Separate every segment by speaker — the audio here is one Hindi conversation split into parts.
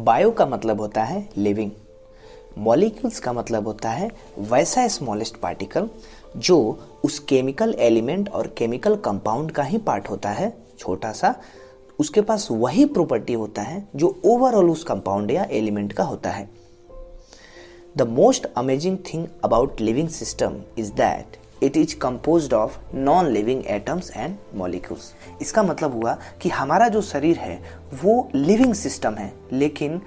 Speaker 1: बायो का मतलब होता है लिविंग, मॉलिक्यूल्स का मतलब होता है वैसा स्मॉलेस्ट पार्टिकल जो उस केमिकल एलिमेंट और केमिकल कंपाउंड का ही पार्ट होता है, छोटा सा, उसके पास वही प्रॉपर्टी होता है जो ओवरऑल उस कंपाउंड या एलिमेंट का होता है। The most amazing thing about living system is that it is composed of non living atoms and molecules. इसका मतलब हुआ कि हमारा जो शरीर है वो लिविंग सिस्टम है, लेकिन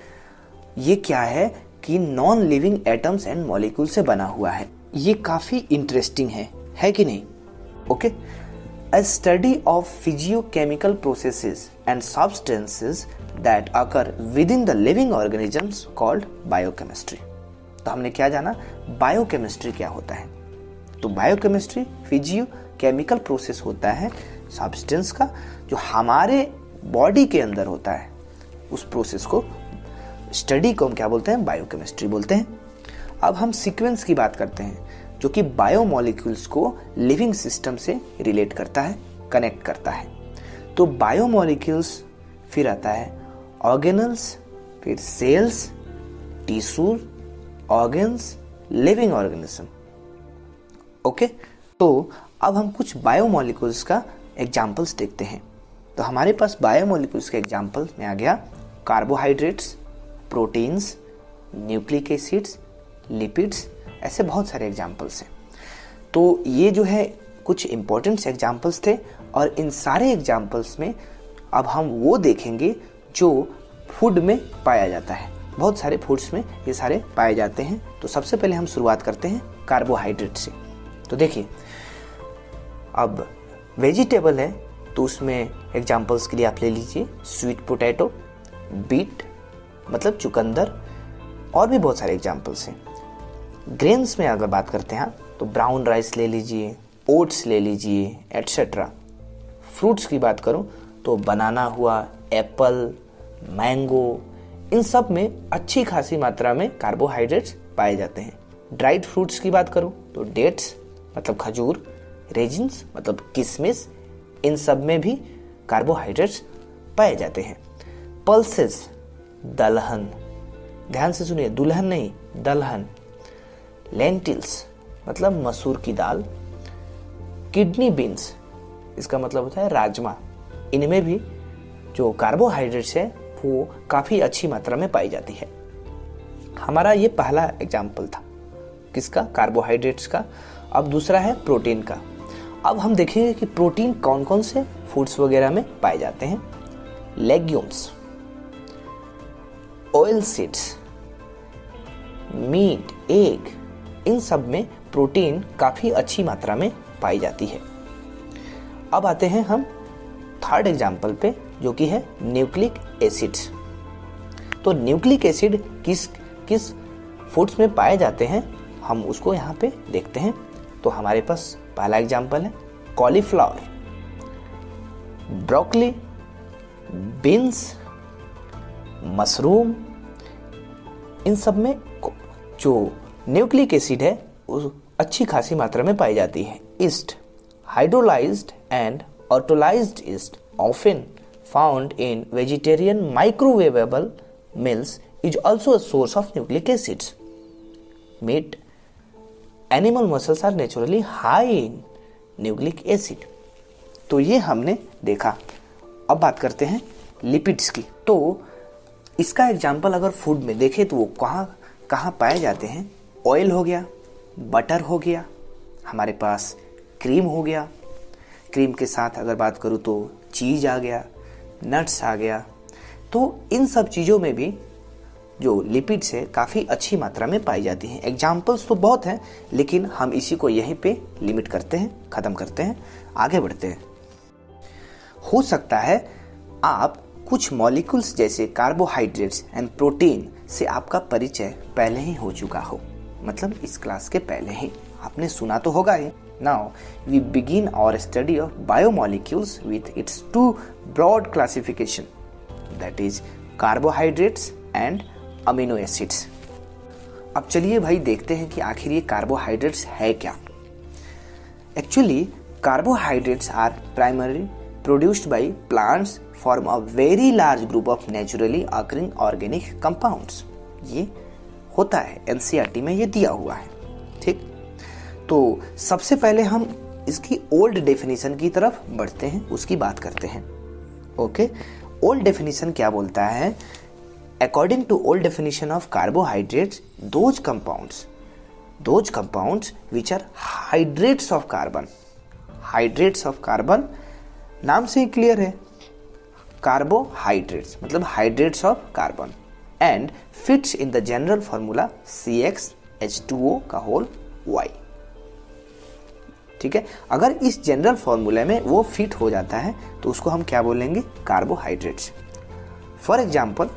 Speaker 1: ये क्या है कि non living atoms and molecule से बना हुआ है। ये काफी इंटरेस्टिंग है कि नहीं? Okay, a study of physiochemical processes and substances that occur within the living organisms called biochemistry. तो हमने क्या जाना, बायोकेमिस्ट्री क्या होता है। तो बायोकेमिस्ट्री फिजियोकेमिकल प्रोसेस होता है सब्सटेंस का जो हमारे बॉडी के अंदर होता है, उस प्रोसेस को स्टडी को हम क्या बोलते हैं, बायोकेमिस्ट्री बोलते हैं। अब हम सीक्वेंस की बात करते हैं जो कि बायोमॉलिक्यूल्स को लिविंग सिस्टम से रिलेट करता है, कनेक्ट करता है। तो बायोमॉलिक्यूल्स, फिर आता है ऑर्गेनल्स, फिर cells, tissue, organs, living organism. Okay, तो अब हम कुछ बायोमॉलिक्यूल्स का एग्जांपल्स देखते हैं। तो हमारे पास बायोमॉलिक्यूल्स के एग्जांपल में आ गया carbohydrates, proteins, nucleic acids, lipids, ऐसे बहुत सारे एग्जांपल्स हैं। तो ये जो है कुछ इंपॉर्टेंट एग्जांपल्स थे, और इन सारे एग्जांपल्स में अब हम वो देखेंगे जो फूड में पाया जाता है। बहुत सारे फूड्स में ये सारे पाए जाते हैं। तो सबसे पहले हम शुरुआत करते हैं कार्बोहाइड्रेट से। तो देखिए, अब वेजिटेबल है तो उसमें एग्जांपल्स के लिए आप ले लीजिए स्वीट पोटैटो, बीट मतलब चुकंदर, और भी बहुत सारे एग्जांपल्स हैं। ग्रेन्स में अगर बात करते हैं तो ब्राउन राइस ले लीजिए, ओट्स ले लीजिए, एटसेट्रा। फ्रूट्स की बात करूं तो बनाना हुआ, एप्पल, मैंगो, इन सब में अच्छी खासी मात्रा में कार्बोहाइड्रेट्स पाए जाते हैं। ड्राइड फ्रूट्स की बात करूं तो डेट्स मतलब खजूर, रेजिन्स मतलब किशमिश, इन सब में भी कार्बोहाइड्रेट्स पाए जाते हैं। पल्सेस, दलहन, ध्यान से सुनिए, दुल्हन नहीं, दलहन। लेंटिल्स मतलब मसूर की दाल। किडनी बीन्स, इसका मतलब होता है राजमा। इनमें भी जो कार्बोहाइड्रेट्स है वो काफी अच्छी मात्रा में पाई जाती है। हमारा ये पहला एग्जाम्पल था किसका, कार्बोहाइड्रेट्स का। अब दूसरा है प्रोटीन का। अब हम देखेंगे कि प्रोटीन कौन कौन से फूड्स वगैरह में पाए जाते हैं। Legumes, oil seeds, meat, egg, इन सब में प्रोटीन काफी अच्छी मात्रा में पाई जाती है। अब आते हैं हम थर्ड एग्जाम्पल पे जो कि है न्यूक्लिक एसिड्स। तो न्यूक्लिक एसिड किस किस फूड्स में पाए जाते हैं हम उसको यहाँ पे देखते हैं। तो हमारे पास पहला एग्जाम्पल है कॉलीफ्लावर, ब्रोकली, बीन्स, मशरूम। इन सब में जो न्यूक्लिक एसिड है वो अच्छी खासी मात्रा में पाई जाती है। Yeast, hydrolysed and autolysed yeast often found in vegetarian microwaveable meals is also a source of nucleic acids. Meat, animal muscles are naturally high in nucleic acid. तो ये हमने देखा। अब बात करते हैं लिपिड्स की। तो इसका एग्जाम्पल अगर फूड में देखें तो वो कहाँ कहाँ पाए जाते हैं। ऑयल हो गया, बटर हो गया, हमारे पास क्रीम हो गया, क्रीम के साथ अगर बात करूँ तो चीज़ आ गया, नट्स आ गया। तो इन सब चीज़ों में भी जो लिपिड्स है काफ़ी अच्छी मात्रा में पाई जाती हैं। एग्जाम्पल्स तो बहुत हैं, लेकिन हम इसी को यहीं पे लिमिट करते हैं, ख़त्म करते हैं, आगे बढ़ते हैं। हो सकता है आप कुछ मॉलिक्यूल्स जैसे कार्बोहाइड्रेट्स एंड प्रोटीन से आपका परिचय पहले ही हो चुका हो, मतलब इस क्लास के पहले ही आपने सुना तो होगा ही। Now we begin our study of biomolecules with its two broad classification, that is carbohydrates and amino acids. अब चलिए भाई देखते हैं कि आखिर ये कार्बोहाइड्रेट्स है क्या। Actually carbohydrates are primary produced by plants form a very large group of naturally occurring organic compounds। ये होता है, एनसीईआरटी में ये दिया हुआ है। ठीक, तो सबसे पहले हम इसकी ओल्ड डेफिनेशन की तरफ बढ़ते हैं, उसकी बात करते हैं। ओके, ओल्ड डेफिनेशन क्या बोलता है? According to old definition of carbohydrates, those compounds which are hydrates of carbon. Hydrates of carbon नाम से ही क्लियर है, कार्बोहाइड्रेट्स मतलब hydrates of carbon, and fits in the general formula CxH2O का होल Y। ठीक है, अगर इस जनरल फॉर्मूले में वो फिट हो जाता है तो उसको हम क्या बोलेंगे? Carbohydrates. For example,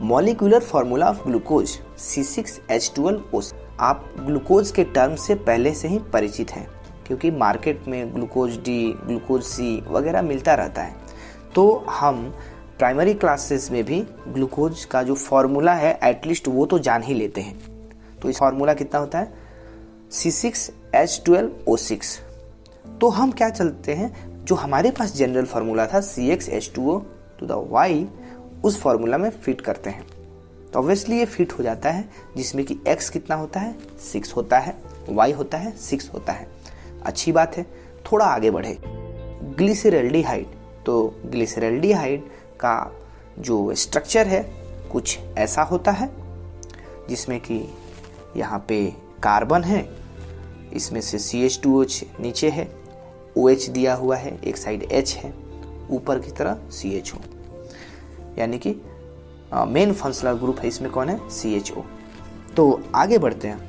Speaker 1: molecular formula of glucose C6H12O। आप ग्लूकोज के टर्म से पहले से ही परिचित हैं, क्योंकि मार्केट में ग्लूकोज डी, ग्लूकोज सी वगैरह मिलता रहता है। तो हम प्राइमरी क्लासेस में भी ग्लूकोज का जो फॉर्मूला है एटलीस्ट वो तो जान ही लेते हैं। तो इस फॉर्मूला कितना होता है? C6H12O6। तो हम क्या चलते हैं, जो हमारे पास जनरल फार्मूला था CxH2O टू द Y, उस फार्मूला में फिट करते हैं। तो ऑब्वियसली ये फिट हो जाता है, जिसमें कि X कितना होता है? 6 होता है, Y होता है 6 होता है। अच्छी बात है। थोड़ा आगे बढ़े, ग्लिसरल्डिहाइड। तो ग्लिसरल्डिहाइड का जो स्ट्रक्चर है कुछ ऐसा होता है, जिसमें कि यहाँ पे कार्बन है, इसमें से CH2O नीचे है, OH दिया हुआ है, एक साइड H है, ऊपर की तरह CHO, यानी कि मेन फंक्शनल ग्रुप है इसमें कौन है? CHO। तो आगे बढ़ते हैं,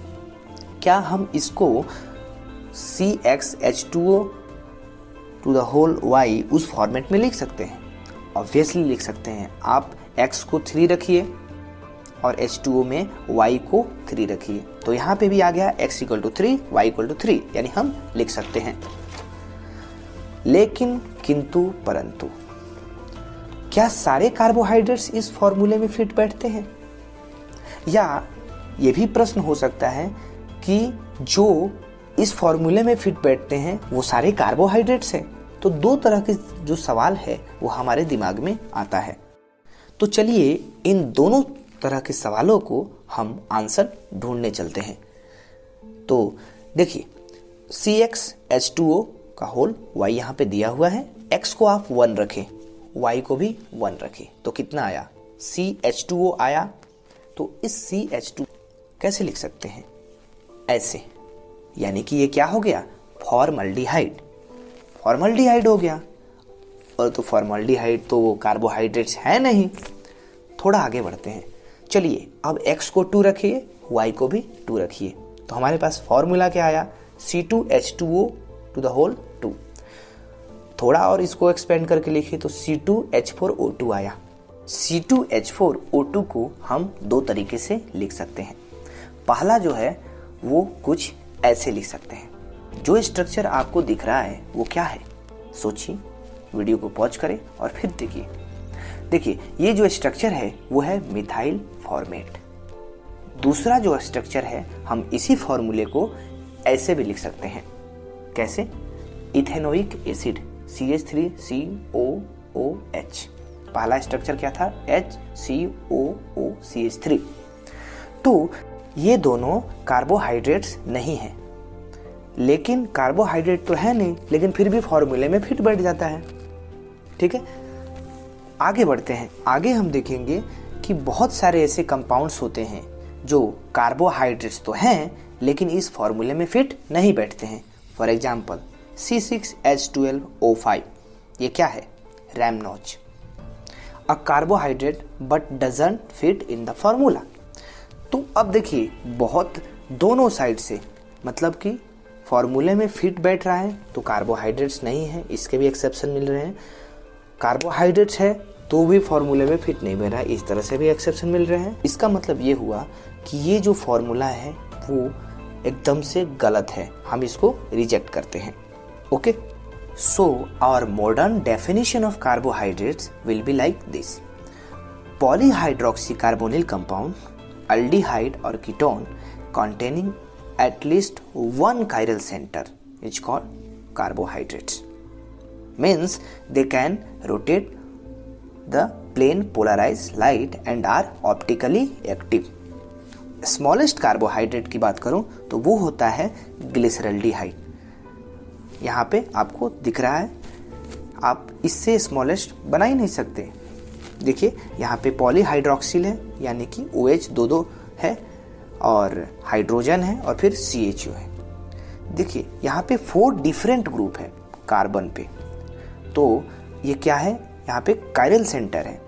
Speaker 1: क्या हम इसको CxH2O to the whole Y उस फॉर्मेट में लिख सकते हैं? ऑब्वियसली लिख सकते हैं। आप X को 3 रखिए और H2O में Y को 3 रखिए, तो यहाँ पे भी आ गया X = 3, Y = 3, यानी हम लिख सकते हैं। लेकिन किंतु परंतु, क्या सारे कार्बोहाइड्रेट्स इस फॉर्मूले में फिट बैठते हैं? या ये भी प्रश्न हो सकता है कि जो इस फॉर्मूले में फिट बैठते हैं वो सारे कार्बोहाइड्रेट्स हैं। तो दो तरह के जो सवाल है वो हमारे दिमाग में आता है। तो चलिए इन दोनों तरह के सवालों को हम आंसर ढूंढने चलते हैं। तो देखिए, CxH2O का होल Y यहाँ पे दिया हुआ है। X को आप 1 रखें, Y को भी 1 रखें, तो कितना आया? CH2O आया। तो इस CH2 कैसे लिख सकते हैं? ऐसे, यानी कि ये क्या हो गया? फॉर्मल्डिहाइड। फॉर्मल्डिहाइड हो गया। और तो फॉर्मल्डिहाइड तो कार्बोहाइड्रेट्स है नहीं। थोड़ा आगे बढ़ते हैं, चलिए अब X को 2 रखिए, Y को भी 2 रखिए, तो हमारे पास फॉर्मूला क्या आया? C2H2O to the whole 2। थोड़ा और इसको एक्सपेंड करके लिखिए तो C2H4O2 आया। C2H4O2 को हम दो तरीके से लिख सकते हैं। पहला जो है वो कुछ ऐसे लिख सकते हैं। जो स्ट्रक्चर आपको दिख रहा है वो क्या है? सोचिए, वीडियो को पॉज करें और फिर देखिए। देखिए, ये जो स्ट्रक्चर है वो है मिथाइल फॉर्मेट। दूसरा जो स्ट्रक्चर है, हम इसी फॉर्मूले को ऐसे भी लिख सकते हैं। कैसे? Ethanoic acid CH3COOH। पहला स्ट्रक्चर क्या था? HCOOCH3। तो ये दोनों कार्बोहाइड्रेट्स नहीं हैं, लेकिन कार्बोहाइड्रेट तो है नहीं, लेकिन फिर भी फॉर्मूले में फिट बैठ जाता है। ठीक है, आगे बढ़ते हैं। आगे हम देखेंगे कि बहुत सारे ऐसे कंपाउंड्स होते हैं जो कार्बोहाइड्रेट्स तो हैं, लेकिन इस फॉर्मूले में फिट नहीं बैठते हैं। फॉर एग्जाम्पल C6H12O5, ये क्या है? Rhamnose. A carbohydrate but doesn't fit in the formula. तो अब देखिए, बहुत दोनों साइड से, मतलब कि फॉर्मूले में फिट बैठ रहा है तो कार्बोहाइड्रेट्स नहीं है, इसके भी एक्सेप्शन मिल रहे हैं। कार्बोहाइड्रेट्स है तो भी फॉर्मूले में फिट नहीं बैठ रहा है, इस तरह से भी एक्सेप्शन मिल रहे हैं। इसका मतलब ये हुआ कि ये जो फॉर्मूला है वो एकदम से गलत है, हम इसको रिजेक्ट करते हैं। Okay, so our modern definition of carbohydrates will be like this: polyhydroxy carbonyl compound, aldehyde or ketone containing at least one chiral center is called carbohydrates. Means they can rotate the plane polarized light and are optically active. Smallest carbohydrate की बात करूं तो वो होता है ग्लिसरॉल्डिहाइड। यहाँ पे आपको दिख रहा है, आप इससे स्मॉलेस्ट बना ही नहीं सकते। देखिए यहाँ पे पॉलीहाइड्रोक्सिल है, यानी कि OH दो है और हाइड्रोजन है और फिर CHO है। देखिए यहाँ पे 4 डिफरेंट ग्रुप है कार्बन पे, तो ये क्या है, यहाँ पे कायरल सेंटर है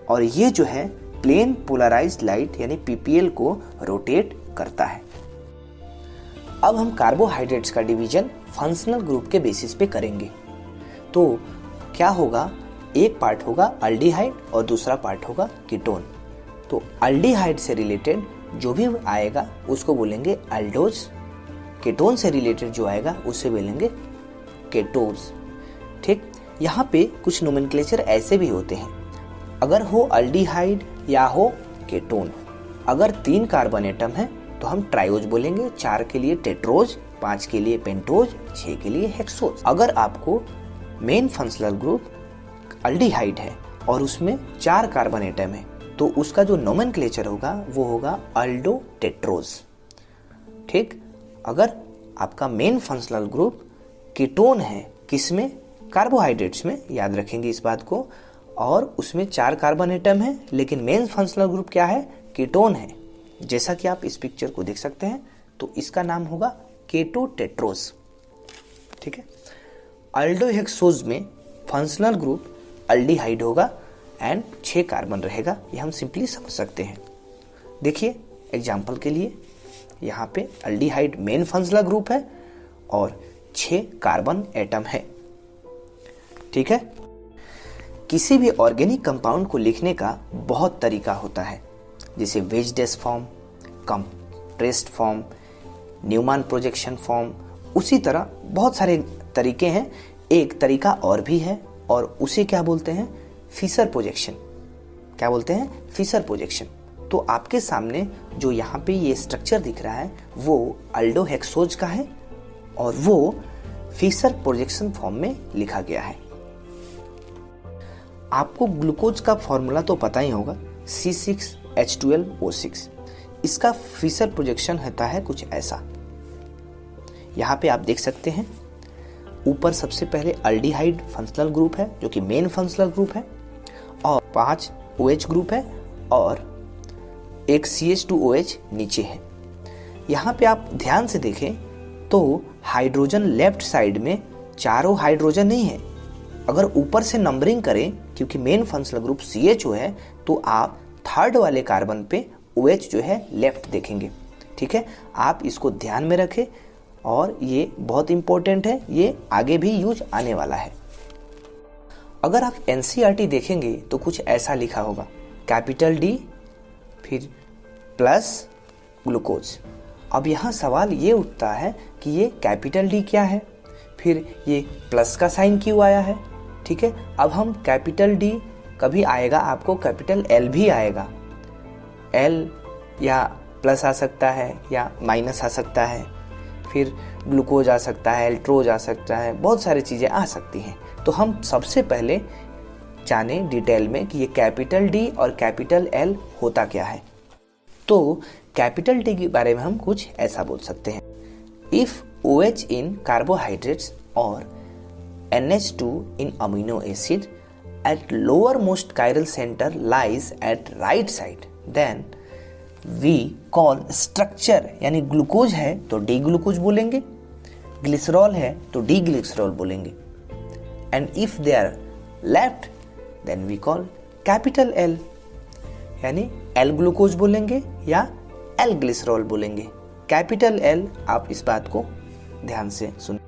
Speaker 1: और ये जो है प्लेन पोलराइज्ड लाइट यानी PPL को रोटेट करता है। अब हम कार्बोहाइड्रेट्स का डिवीजन फंक्शनल ग्रुप के बेसिस पे करेंगे। तो क्या होगा, एक पार्ट होगा अल्डिहाइड और दूसरा पार्ट होगा कीटोन। तो अल्डिहाइड से रिलेटेड जो भी आएगा उसको बोलेंगे अल्डोज, कीटोन से रिलेटेड जो आएगा उससे बोलेंगे केटोज। ठीक, यहाँ पे कुछ नोमेनक्लेचर ऐसे भी होते हैं, अगर हो अल्डिहाइड या हो केटोन, अगर 3 कार्बन एटम है तो हम ट्रायोज बोलेंगे, 4 के लिए टेट्रोज, 5 के लिए पेंटोज, 6 के लिए हेक्सोज। अगर आपको मेन फंक्शनल ग्रुप अल्डिहाइड है और उसमें 4 कार्बन एटम है तो उसका जो नोमेनक्लेचर होगा वो होगा अल्डो टेट्रोज। ठीक, अगर आपका मेन फंक्शनल ग्रुप कीटोन है, किसमें, कार्बोहाइड्रेट्स में, याद रखेंगे इस बात को, और उसमें 4 कार्बन एटम है लेकिन मेन फंक्शनल ग्रुप क्या है, कीटोन है, जैसा कि आप इस पिक्चर को देख सकते हैं, तो इसका नाम होगा केटोटेट्रोज। ठीक है, अल्डोहेक्सोज में फंक्शनल ग्रुप अल्डिहाइड होगा एंड 6 कार्बन रहेगा, ये हम सिंपली समझ सकते हैं। देखिए एग्जाम्पल के लिए यहाँ पे अल्डिहाइड मेन फंक्शनल ग्रुप है और 6 कार्बन एटम है। ठीक है, किसी भी ऑर्गेनिक कंपाउंड को लिखने का बहुत तरीका होता है, जैसे wedge dash form, compressed form, Newman projection form, उसी तरह बहुत सारे तरीके हैं। एक तरीका और भी है और उसे क्या बोलते हैं, फिशर प्रोजेक्शन। क्या बोलते हैं, फिशर प्रोजेक्शन। तो आपके सामने जो यहाँ पे ये स्ट्रक्चर दिख रहा है वो अल्डोहेक्सोज का है और वो फिशर प्रोजेक्शन फॉर्म में लिखा गया है। आपको ग्लूकोज का फॉर्मूला तो पता ही होगा, C6H12O6। इसका फिशर प्रोजेक्शन होता है कुछ ऐसा। यहाँ पे आप देख सकते हैं, ऊपर सबसे पहले अल्डिहाइड फंक्शनल ग्रुप है जो कि मेन फंक्शनल ग्रुप है और 5 OH ग्रुप है और एक CH2OH नीचे है। यहाँ पे आप ध्यान से देखें तो हाइड्रोजन लेफ्ट साइड में चारों हाइड्रोजन नहीं है। अगर ऊपर से नंबरिंग करें, क्योंकि मेन फंक्शनल ग्रुप CHO है, तो आप 3rd वाले कार्बन पे OH जो है लेफ्ट देखेंगे। ठीक है, आप इसको ध्यान में रखें और ये बहुत इंपॉर्टेंट है, ये आगे भी यूज आने वाला है। अगर आप NCERT देखेंगे तो कुछ ऐसा लिखा होगा, कैपिटल D फिर प्लस ग्लूकोज। अब यहाँ सवाल ये उठता है कि ये कैपिटल D क्या है, फिर ये प्लस का साइन क्यों आया है। ठीक है, अब हम कैपिटल D कभी आएगा आपको कैपिटल L भी आएगा, L या प्लस आ सकता है या माइनस आ सकता है, फिर ग्लूकोज आ सकता है, एल्ट्रोज आ सकता है, बहुत सारी चीज़ें आ सकती हैं। तो हम सबसे पहले जाने डिटेल में कि ये कैपिटल D और कैपिटल L होता क्या है। तो कैपिटल D के बारे में हम कुछ ऐसा बोल सकते हैं, if OH in carbohydrates or NH2 in amino acid at lowermost chiral center lies at right side, then we call structure, यानी ग्लूकोज है तो D ग्लूकोज बोलेंगे, ग्लिसरॉल है तो D ग्लिसरॉल बोलेंगे, and if they are left then we call capital L, यानी L ग्लूकोज बोलेंगे या L ग्लिसरॉल बोलेंगे। कैपिटल L, आप इस बात को ध्यान से सुन।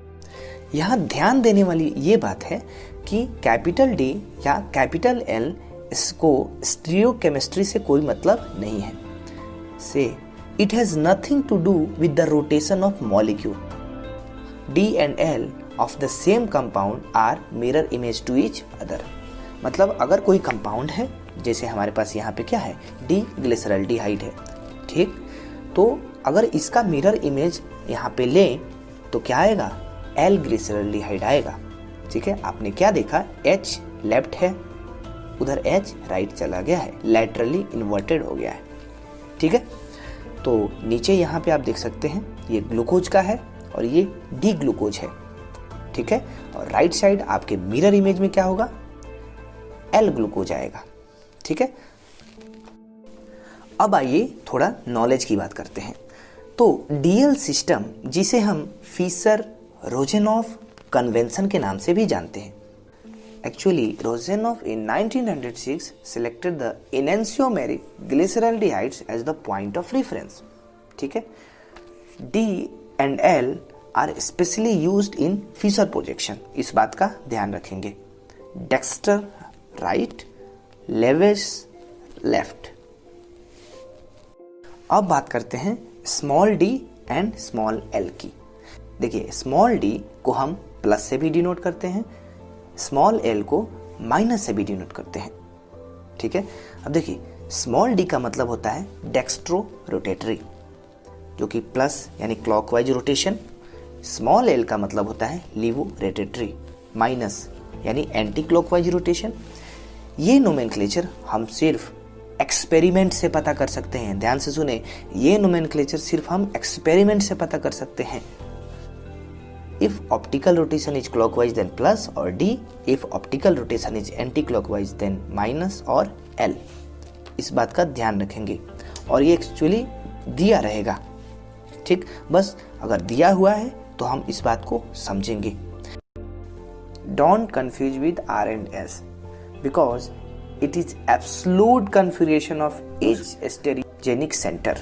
Speaker 1: यहाँ ध्यान देने वाली ये बात है कि कैपिटल D या कैपिटल L इसको स्टीरियोकेमिस्ट्री से कोई मतलब नहीं है। Say it has nothing to do with the rotation of molecule. D and L of the same compound are mirror image to each other. मतलब अगर कोई कंपाउंड है, जैसे हमारे पास यहाँ पे क्या है, D ग्लिसरॉल्डिहाइड है, ठीक, तो अगर इसका मिरर इमेज यहाँ पे लें तो क्या आएगा, L ग्लिसरॉल्डिहाइड आएगा। ठीक है, आपने क्या देखा, H लेफ्ट है, उधर H राइट चला गया है, लैटरली इन्वर्टेड हो गया है। ठीक है, तो नीचे यहाँ पे आप देख सकते हैं ये ग्लूकोज का है और ये डी ग्लूकोज है। ठीक है, और राइट साइड आपके मिरर इमेज में क्या होगा, एल ग्लूकोज आएगा। ठीक है, अब आइए थोड़ा नॉलेज की बात करते हैं। तो डीएल सिस्टम, जिसे हम फिशर रोजेनॉफ कन्वेंशन के नाम से भी जानते हैं, actually रोजेनॉफ in 1906 selected the enantiomeric glyceraldehydes as the point of reference। ठीक है, D and L are specially used in Fischer projection, इस बात का ध्यान रखेंगे। डेक्स्टर राइट, लेविस लेफ्ट। अब बात करते हैं small d and small l की। देखिए, स्मॉल डी को हम प्लस से भी डिनोट करते हैं, स्मॉल एल को माइनस से भी डिनोट करते हैं। ठीक है, अब देखिए, स्मॉल डी का मतलब होता है डेक्स्ट्रो रोटेटरी, जो कि प्लस यानी क्लॉकवाइज रोटेशन। स्मॉल एल का मतलब होता है लीवो रोटेटरी, माइनस यानी एंटी क्लॉकवाइज रोटेशन। ये नोमेनक्लेचर हम सिर्फ एक्सपेरिमेंट से पता कर सकते हैं। ध्यान से सुने, ये नोमेनक्लेचर सिर्फ हम एक्सपेरिमेंट से पता कर सकते हैं। If optical rotation is clockwise then plus or D, if optical rotation is anti-clockwise then minus or L। इस बात का ध्यान रखेंगे और ये एक्चुअली दिया रहेगा। ठीक, बस अगर दिया हुआ है तो हम इस बात को समझेंगे। Don't confuse with R and S because it is absolute configuration of each stereogenic center।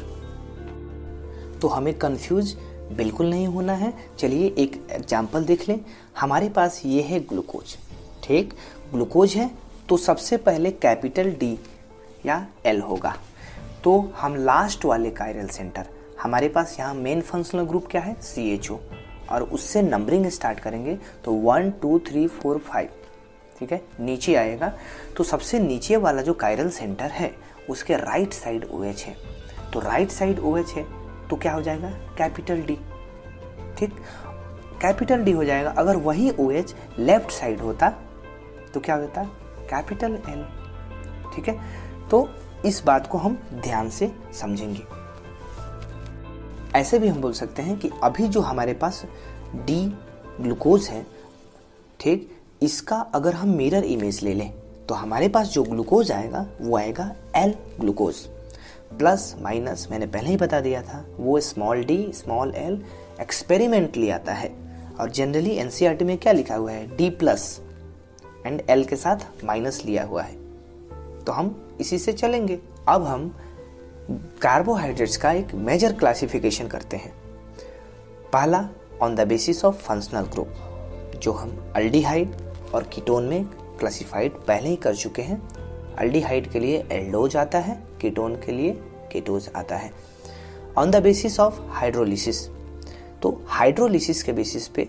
Speaker 1: तो हमें कंफ्यूज बिल्कुल नहीं होना है। चलिए एक एग्जाम्पल देख लें। हमारे पास ये है ग्लूकोज। ठीक, ग्लूकोज है तो सबसे पहले कैपिटल डी या एल होगा। तो हम लास्ट वाले कायरल सेंटर, हमारे पास यहाँ मेन फंक्शनल ग्रुप क्या है, CHO, और उससे नंबरिंग स्टार्ट करेंगे तो 1 2 3 4 5। ठीक है, नीचे आएगा तो सबसे नीचे वाला जो कायरल सेंटर है उसके राइट साइड OH है, तो राइट साइड OH है तो क्या हो जाएगा, कैपिटल डी। ठीक, कैपिटल डी हो जाएगा। अगर वही OH लेफ्ट साइड होता तो क्या होता, कैपिटल N। ठीक है, तो इस बात को हम ध्यान से समझेंगे। ऐसे भी हम बोल सकते हैं कि अभी जो हमारे पास डी ग्लूकोज है, ठीक, इसका अगर हम मिरर इमेज ले लें तो हमारे पास जो ग्लूकोज आएगा वो आएगा एल ग्लूकोज। प्लस माइनस मैंने पहले ही बता दिया था, वो small D small L experimentally आता है और जनरली एनसीईआरटी में क्या लिखा हुआ है, डी प्लस एंड एल के साथ माइनस लिया हुआ है, तो हम इसी से चलेंगे। अब हम कार्बोहाइड्रेट्स का एक मेजर क्लासिफिकेशन करते हैं। पहला on the basis of functional group, जो हम अल्डिहाइड और कीटोन में क्लासिफाइड पहले ही कर चुके हैं। अल्डिहाइड के लिए एल्डोज आता है, कीटोन के लिए कीटोज आता है। On the basis of hydrolysis, तो हाइड्रोलिसिस के बेसिस पे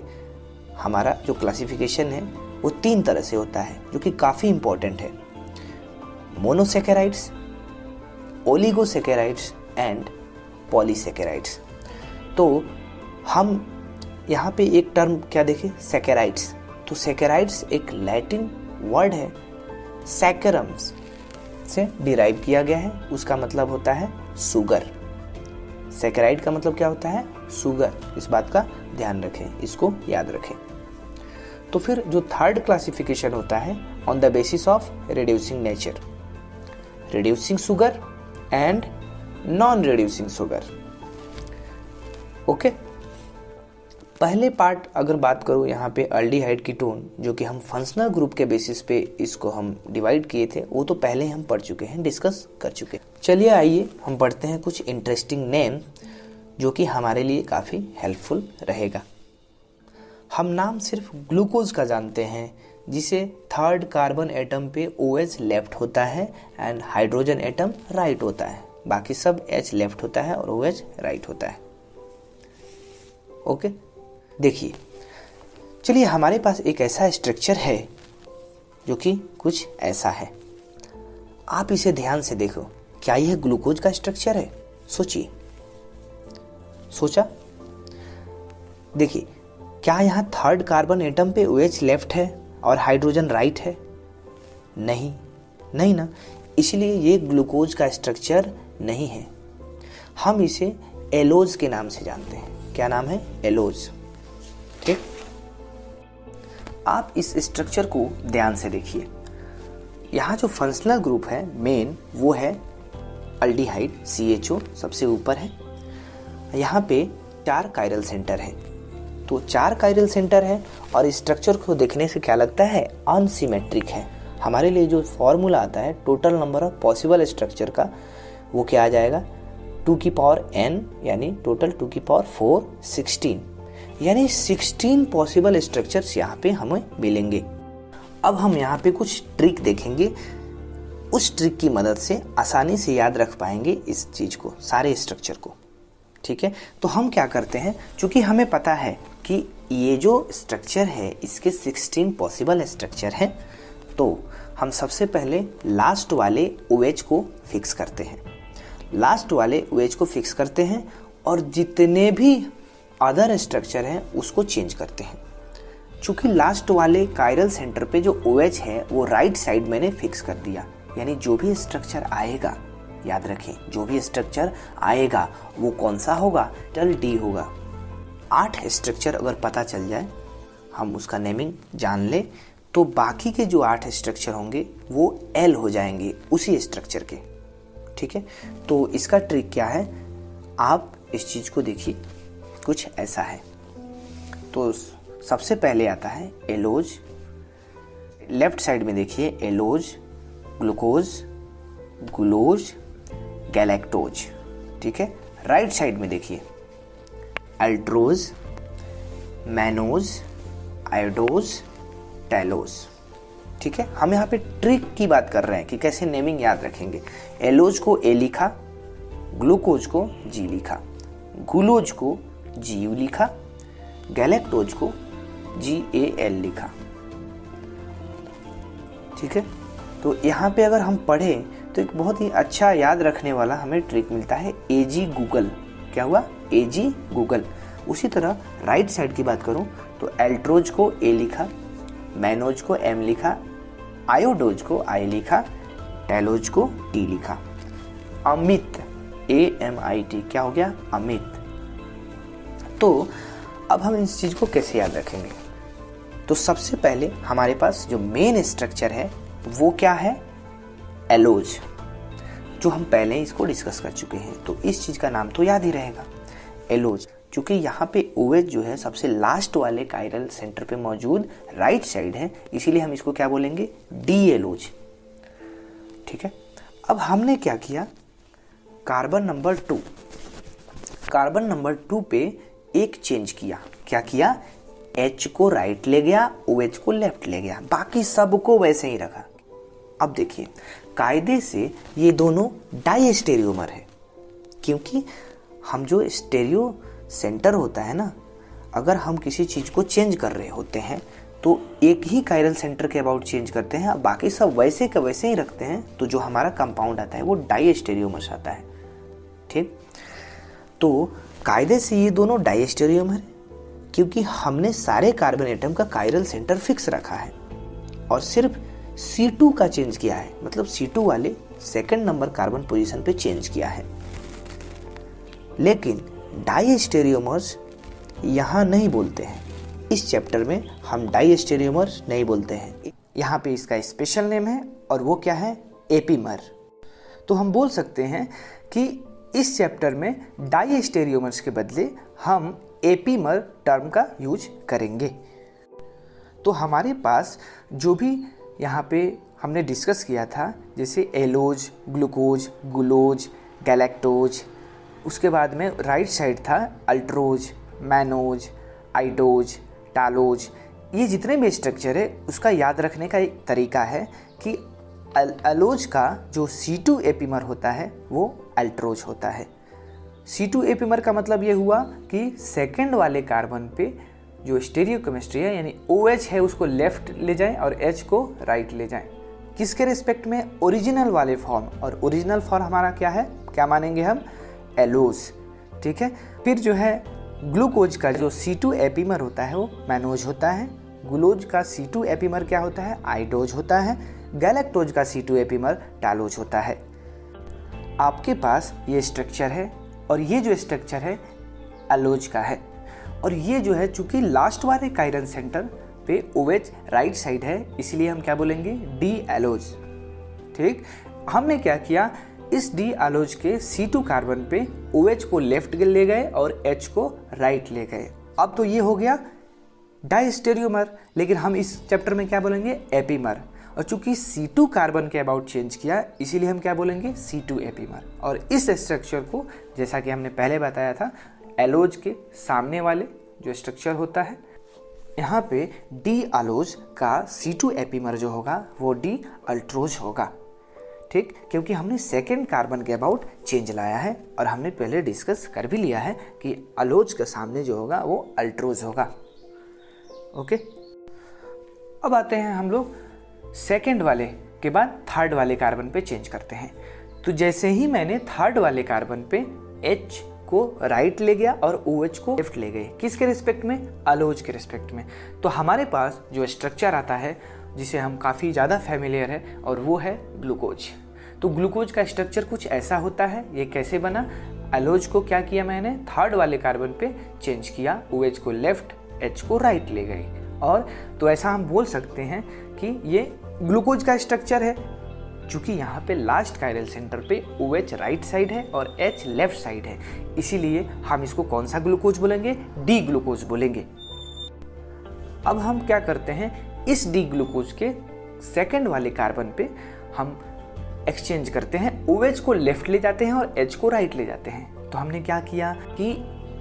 Speaker 1: हमारा जो क्लासिफिकेशन है वो 3 तरह से होता है, जो कि काफ़ी इंपॉर्टेंट है। Monosaccharides, oligosaccharides and polysaccharides. तो हम यहाँ पे एक टर्म क्या देखें, सेकेराइड्स। तो सेकेराइड्स एक लैटिन वर्ड है, सैकरम्स से डिराइव किया गया है, उसका मतलब होता है सुगर। सेकेराइड का मतलब क्या होता है, सुगर। इस बात का ध्यान रखें, इसको याद रखें। तो फिर जो थर्ड क्लासिफिकेशन होता है on the basis of reducing nature, reducing sugar and non reducing sugar. Okay, पहले पार्ट अगर बात करूँ यहाँ पे अल्डिहाइड कीटोन, जो कि हम फंक्शनल ग्रुप के बेसिस पे इसको हम डिवाइड किए थे, वो तो पहले हम पढ़ चुके हैं, डिस्कस कर चुके हैं। चलिए आइए हम पढ़ते हैं कुछ इंटरेस्टिंग नेम जो कि हमारे लिए काफ़ी हेल्पफुल रहेगा। हम नाम सिर्फ ग्लूकोज का जानते हैं, जिसे थर्ड कार्बन एटम पे OH लेफ्ट होता है एंड हाइड्रोजन एटम राइट होता है, बाकी सब H लेफ्ट होता है और OH राइट होता है। ओके, देखिए, चलिए हमारे पास एक ऐसा स्ट्रक्चर है जो कि कुछ ऐसा है। आप इसे ध्यान से देखो, क्या यह ग्लूकोज का स्ट्रक्चर है? सोचिए, सोचा? देखिए, क्या यहाँ थर्ड कार्बन एटम पे OH लेफ्ट है और हाइड्रोजन राइट है? नहीं, नहीं ना, इसलिए ये ग्लूकोज का स्ट्रक्चर नहीं है। हम इसे एलोज के नाम से जानते हैं। क्या नाम है? एलोज। ठीक, आप इस स्ट्रक्चर को ध्यान से देखिए। यहाँ जो फंक्शनल ग्रुप है मेन, वो है अल्डिहाइड, CHO सबसे ऊपर है। यहाँ पे 4 कायरल सेंटर है। तो 4 कायरल सेंटर है और इस स्ट्रक्चर को देखने से क्या लगता है? अनसिमेट्रिक है। हमारे लिए जो फॉर्मूला आता है total number of possible structure का, वो क्या आ जाएगा? 2 की पावर n, यानी टोटल 2 की पावर 4, 16, यानी 16 पॉसिबल स्ट्रक्चर्स यहाँ पे हमें मिलेंगे। अब हम यहाँ पे कुछ ट्रिक देखेंगे। उस ट्रिक की मदद से आसानी से याद रख पाएंगे इस चीज को, सारे स्ट्रक्चर को। ठीक है, तो हम क्या करते हैं, क्योंकि हमें पता है कि ये जो स्ट्रक्चर है इसके 16 पॉसिबल स्ट्रक्चर हैं, तो हम सबसे पहले लास्ट वाले OH को फिक्स करते हैं। लास्ट वाले OH को फिक्स करते हैं और जितने भी अदर स्ट्रक्चर हैं उसको चेंज करते हैं। चूंकि लास्ट वाले कायरल सेंटर पे जो OH है वो राइट साइड मैंने फिक्स कर दिया, यानी जो भी स्ट्रक्चर आएगा, याद रखें, जो भी स्ट्रक्चर आएगा वो कौन सा होगा? कैपिटल D होगा। 8 स्ट्रक्चर अगर पता चल जाए, हम उसका नेमिंग जान ले, तो बाकी के जो 8 स्ट्रक्चर होंगे वो L हो जाएंगे उसी स्ट्रक्चर के। ठीक है, तो इसका ट्रिक क्या है, आप इस चीज को देखिए, कुछ ऐसा है। तो सबसे पहले आता है एलोज, लेफ्ट साइड में देखिए एलोज, ग्लूकोज, ग्लूकोज, गैलेक्टोज। ठीक है, राइट साइड में देखिए अल्ट्रोज, मैनोज, आयोडोज, टैलोज। ठीक है, हम यहाँ पे ट्रिक की बात कर रहे हैं कि कैसे नेमिंग याद रखेंगे। एलोज को A लिखा, ग्लूकोज को G लिखा, ग्लूकोज को GU लिखा, गैलेक्टोज को GAL लिखा। ठीक है, तो यहाँ पे अगर हम पढ़ें तो एक बहुत ही अच्छा याद रखने वाला हमें ट्रिक मिलता है, AG गूगल। क्या हुआ? AG Google. उसी तरह राइट साइड की बात करूं तो एल्ट्रोज को A लिखा, मैनोज को M लिखा, आयोडोज को I लिखा, टैलोज को T लिखा। अमित, AMIT, क्या हो गया? अमित। तो अब हम इस चीज को कैसे याद रखेंगे? तो सबसे पहले हमारे पास जो मेन स्ट्रक्चर है वो क्या है? एलोज, जो हम पहले इसको डिस्कस कर चुके हैं, तो इस चीज का नाम तो याद ही रहेगा, एलोज। क्योंकि यहाँ पे OH जो है सबसे लास्ट वाले कायरल सेंटर पे मौजूद राइट साइड है, इसीलिए हम इसको क्या बोलेंगे? डी एलोज। ठीक है, अब हमने क्या किया, कार्बन नंबर 2, कार्बन नंबर 2 पे एक चेंज किया। क्या किया? H को राइट ले गया, OH को लेफ्ट ले गया, बाकी सबको वैसे ही रखा। अब देखिए, कायदे से ये दोनों डाइस्टेरियोमर है, क्योंकि हम जो स्टेरियो सेंटर होता है ना, अगर हम किसी चीज को चेंज कर रहे होते हैं तो एक ही कायरल सेंटर के अबाउट चेंज करते हैं, बाकी सब वैसे के वैसे ही रखते हैं, तो जो हमारा कंपाउंड आता है वो डाइस्टेरियोमर आता है। ठीक, तो कायदे से ये दोनों डाइस्टेरियोमर है, क्योंकि हमने सारे कार्बन एटम का कायरल सेंटर फिक्स रखा है और सिर्फ C2 का चेंज किया है, मतलब C2 वाले सेकंड नंबर कार्बन पोजीशन पे चेंज किया है। लेकिन डाइस्टेरियोमर्स यहाँ नहीं बोलते हैं, इस चैप्टर में हम डाइस्टेरियोमर्स नहीं बोलते हैं। यहाँ पे इसका स्पेशल नेम है और वो क्या है? एपीमर। तो हम बोल सकते हैं कि इस चैप्टर में डाइस्टेरियोमर्स के बदले हम एपीमर टर्म का यूज करेंगे। तो हमारे पास जो भी यहाँ पे हमने डिस्कस किया था, जैसे एलोज, ग्लूकोज, ग्लूकोज, गैलेक्टोज, उसके बाद में राइट साइड था अल्ट्रोज, मैनोज, आइडोज, टालोज, ये जितने भी स्ट्रक्चर है उसका याद रखने का एक तरीका है कि एलोज का जो C2 एपीमर होता है वो अल्ट्रोज होता है। C2 एपीमर का मतलब ये हुआ कि सेकंड वाले कार्बन पे जो स्टेरियोकेमिस्ट्री है, यानी OH है उसको लेफ्ट ले जाएं और H को राइट ले जाएं। किसके रिस्पेक्ट में? ओरिजिनल वाले फॉर्म, और ओरिजिनल फॉर्म हमारा क्या है, क्या मानेंगे हम? एलोज। ठीक है, फिर जो है ग्लूकोज का जो C2 एपीमर होता है वो मैनोज होता है, ग्लूकोज का C2 एपीमर क्या होता है, आइडोज होता है, गैलेक्टोज का C2 एपीमर टालोज होता है। आपके पास ये स्ट्रक्चर है और ये जो स्ट्रक्चर है एलोज का है, और ये जो है चूंकि लास्ट वाले कायरन सेंटर पे OH राइट साइड है इसलिए हम क्या बोलेंगे, डी एलोज। ठीक, हमने क्या किया, इस डी एलोज के C2 कार्बन पे OH को लेफ्ट ले गए और H को राइट ले गए। अब तो ये हो गया डाइस्टेरियोमर, लेकिन हम इस चैप्टर में क्या बोलेंगे, एपीमर। और चूंकि C2 कार्बन के अबाउट चेंज किया इसीलिए हम क्या बोलेंगे, C2 एपीमर। और इस स्ट्रक्चर को जैसा कि हमने पहले बताया था, एलोज के सामने वाले जो स्ट्रक्चर होता है, यहाँ पे डी एलोज का C2 एपीमर जो होगा वो डी अल्ट्रोज होगा। ठीक, क्योंकि हमने सेकेंड कार्बन के अबाउट चेंज लाया है और हमने पहले डिस्कस कर भी लिया है कि एलोज के सामने जो होगा वो अल्ट्रोज होगा। ओके, अब आते हैं हम लोग सेकेंड वाले के बाद थर्ड वाले कार्बन पे चेंज करते हैं। तो जैसे ही मैंने थर्ड वाले कार्बन पे H को राइट ले गया और OH को लेफ्ट ले गए, किसके रिस्पेक्ट में, एलोज के रिस्पेक्ट में, तो हमारे पास जो स्ट्रक्चर आता है जिसे हम काफ़ी ज़्यादा फैमिलियर है और वो है ग्लूकोज। तो ग्लूकोज का स्ट्रक्चर कुछ ऐसा होता है। ये कैसे बना, एलोज को क्या किया मैंने, थर्ड वाले कार्बन पे चेंज किया, OH को लेफ्ट, H को राइट ले गई, और तो ऐसा हम बोल सकते हैं कि ये ग्लूकोज का स्ट्रक्चर है। चूंकि यहाँ पे लास्ट कायरल सेंटर पे OH राइट साइड है और H लेफ्ट साइड है, इसीलिए हम इसको कौन सा ग्लूकोज बोलेंगे, डी ग्लूकोज बोलेंगे। अब हम क्या करते हैं, इस डी ग्लूकोज के सेकंड वाले कार्बन पे हम एक्सचेंज करते हैं, OH को लेफ्ट ले जाते हैं और H को राइट ले जाते हैं। तो हमने क्या किया कि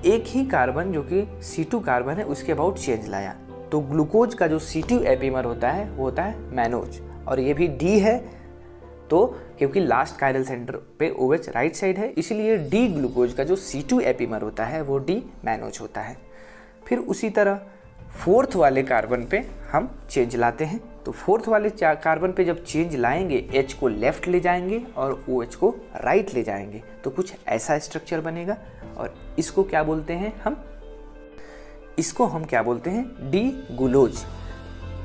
Speaker 1: एक ही कार्बन जो कि C2 कार्बन है उसके अबाउट चेंज लाया। तो ग्लूकोज का जो C2 एपीमर होता है वो होता है मैनोज, और ये भी डी है। तो क्योंकि लास्ट कायरल सेंटर पे OH राइट साइड है इसलिए डी ग्लूकोज का जो C2 एपीमर होता है वो डी मैनोज होता है। फिर उसी तरह फोर्थ वाले कार्बन पे हम चेंज लाते हैं। तो फोर्थ वाले कार्बन पे जब चेंज लाएंगे, H को लेफ्ट ले जाएंगे और OH को राइट ले जाएंगे, तो कुछ ऐसा स्ट्रक्चर बनेगा। और इसको क्या बोलते हैं हम, इसको हम क्या बोलते हैं, डी ग्लूकोज।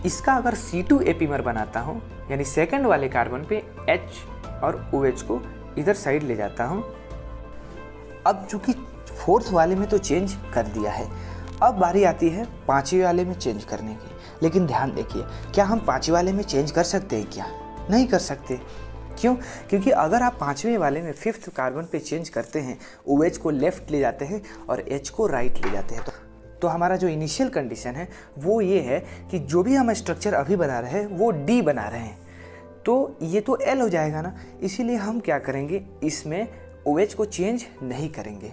Speaker 1: इसका अगर C2 एपीमर बनाता हूँ, यानी सेकंड वाले कार्बन पे H और OH को इधर साइड ले जाता हूँ। अब चूंकि फोर्थ वाले में तो चेंज कर दिया है, अब बारी आती है पांचवें वाले में चेंज करने की। लेकिन ध्यान देखिए, क्या हम पांचवें वाले में चेंज कर सकते हैं क्या, नहीं कर सकते। क्यों, क्योंकि अगर आप पांचवें वाले में फिफ्थ कार्बन पे चेंज करते हैं, OH को लेफ्ट ले जाते हैं और H को राइट ले जाते हैं, तो हमारा जो इनिशियल कंडीशन है वो ये है कि जो भी हम स्ट्रक्चर अभी बना रहे हैं वो डी बना रहे हैं, तो ये तो एल हो जाएगा ना। इसीलिए हम क्या करेंगे, इसमें OH को चेंज नहीं करेंगे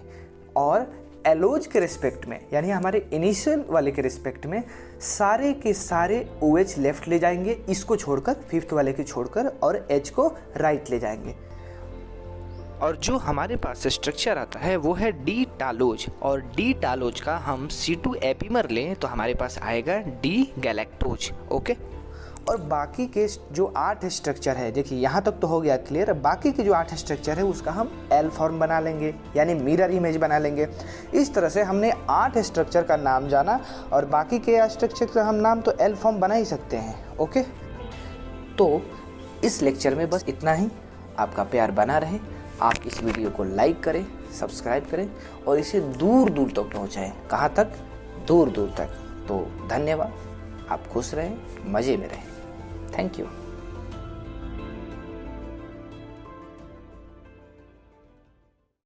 Speaker 1: और एलोज के रिस्पेक्ट में, यानी हमारे इनिशियल वाले के रिस्पेक्ट में सारे के सारे OH लेफ्ट ले जाएंगे, इसको छोड़कर, फिफ्थ वाले को छोड़कर, और H को राइट ले जाएंगे। और जो हमारे पास स्ट्रक्चर आता है वो है डी टालोज, और डी टालोज का हम C2 एपीमर लें तो हमारे पास आएगा डी गैलेक्टोज। ओके, और बाकी के जो 8 स्ट्रक्चर है, देखिए यहाँ तक तो हो गया क्लियर। बाकी के जो 8 स्ट्रक्चर है उसका हम एल फॉर्म बना लेंगे, यानी मिरर इमेज बना लेंगे। इस तरह से हमने 8 स्ट्रक्चर का नाम जाना और बाकी के स्ट्रक्चर का हम नाम तो एल फॉर्म बना ही सकते हैं। ओके, तो इस लेक्चर में बस इतना ही। आपका प्यार बना रहे, आप इस वीडियो को लाइक करें, सब्सक्राइब करें और इसे दूर दूर तक पहुँचाएँ। कहाँ तक, दूर दूर तक। तो धन्यवाद, आप खुश रहें, मज़े में रहें। Thank you.